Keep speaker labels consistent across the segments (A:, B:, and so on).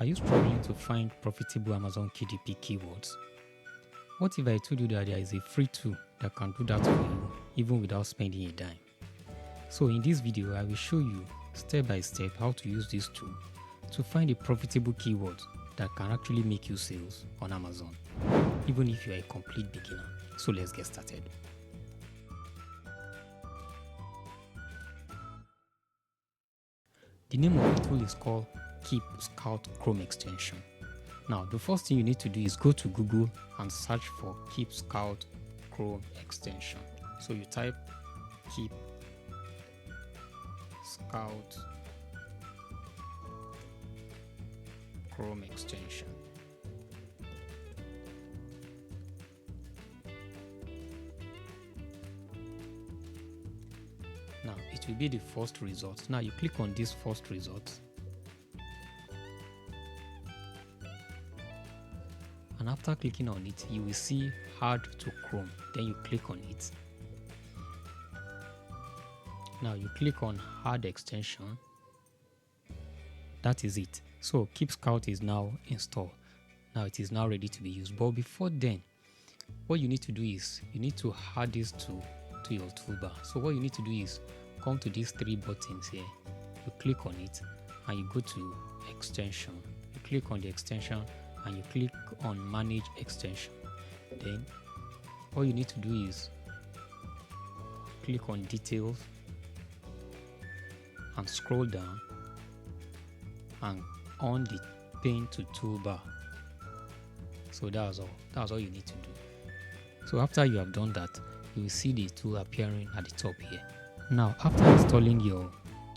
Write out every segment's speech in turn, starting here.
A: Are you struggling to find profitable Amazon KDP keywords? What if I told you that there is a free tool that can do that for you even without spending a dime? So in this video, I will show you step by step how to use this tool to find a profitable keyword that can actually make you sales on Amazon, even if you are a complete beginner. So let's get started. The name of the tool is called Keep Scout Chrome extension. Now, the first thing you need to do is go to Google and search for Keep Scout Chrome extension. So you type Keep Scout Chrome extension. Now it will be the first result. Now you click on this first result, and after clicking on it, you will see Add to Chrome. Then you click on it. Now you click on Add extension. That is it. So Keep Scout is now installed. Now it is now ready to be used. But before then, what you need to do is you need to add this to your toolbar. So what you need to do is come to these three buttons here. You click on it and you go to extension. You click on the extension and you click on manage extension. Then all you need to do is click on details and scroll down and on the pin to toolbar. So that's all you need to do. So after you have done that, you will see the tool appearing at the top here. Now after installing your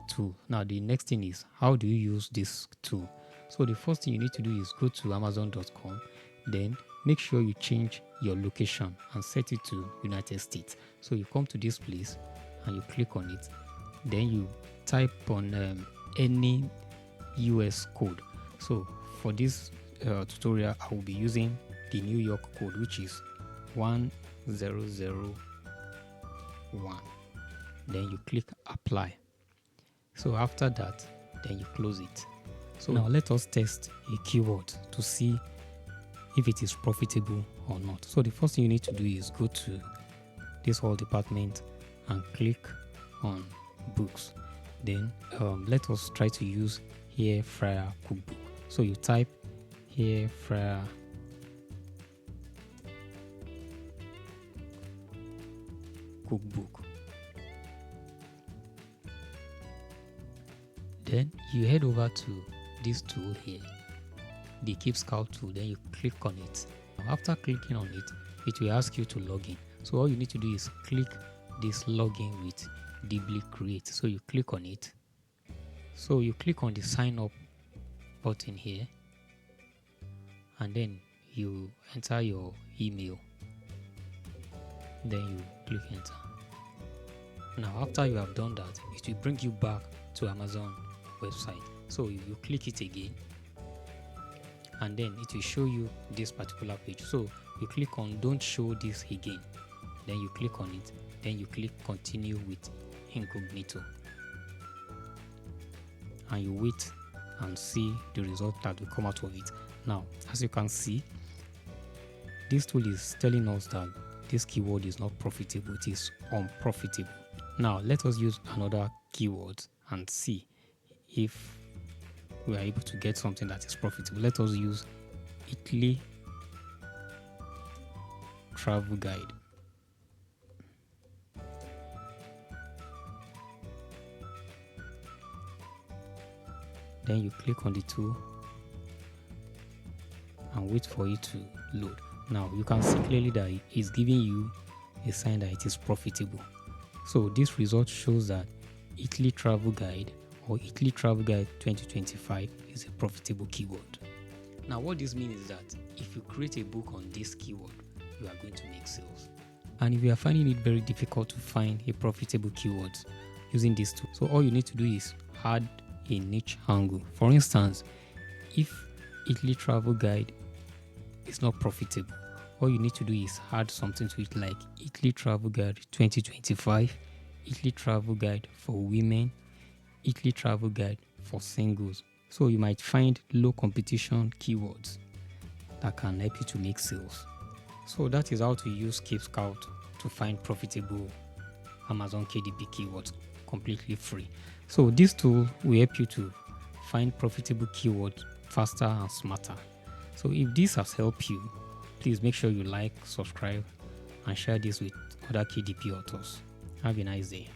A: tool, now the next thing is how do you use this tool? So the first thing you need to do is go to amazon.com, then make sure you change your location and set it to United States. So you come to this place and you click on it, then you type on any US code. So for this tutorial, I will be using the New York code, which is 1001. Then you click apply. So after that, then you close it. So now let us test a keyword to see if it is profitable or not. So the first thing you need to do is go to this whole department and click on books. Then let us try to use hair fryer cookbook. So you type hair fryer cookbook. Then you head over to this tool here, the Keep Scout tool. Then you click on it. After clicking on it, it will ask you to log in. So all you need to do is click this login with Deeply Create. So you click on it. So you click on the sign up button here, and then you enter your email. Then you click enter. Now after you have done that, it will bring you back to Amazon website. So you click it again, and then it will show you this particular page. So you click on don't show this again. Then you click on it. Then you click continue with incognito, and you wait and see the result that will come out of it. Now, as you can see, this tool is telling us that this keyword is not profitable, it is unprofitable. Now, let us use another keyword and see if we are able to get something that is profitable. Let us use Italy travel guide. Then you click on the tool and wait for it to load. Now you can see clearly that it is giving you a sign that it is profitable. So this result shows that Italy Travel Guide or Italy Travel Guide 2025 is a profitable keyword. Now what this means is that if you create a book on this keyword, you are going to make sales. And if you are finding it very difficult to find a profitable keyword using this tool, so all you need to do is add a niche angle. For instance, if Italy Travel Guide is not profitable, all you need to do is add something to it like Italy Travel Guide 2025, Italy Travel Guide for women, Italy Travel Guide for singles. So you might find low competition keywords that can help you to make sales. So that is how to use Keep Scout to find profitable Amazon KDP keywords completely free. So this tool will help you to find profitable keywords faster and smarter. So if this has helped you, please make sure you like, subscribe, and share this with other KDP authors. Have a nice day.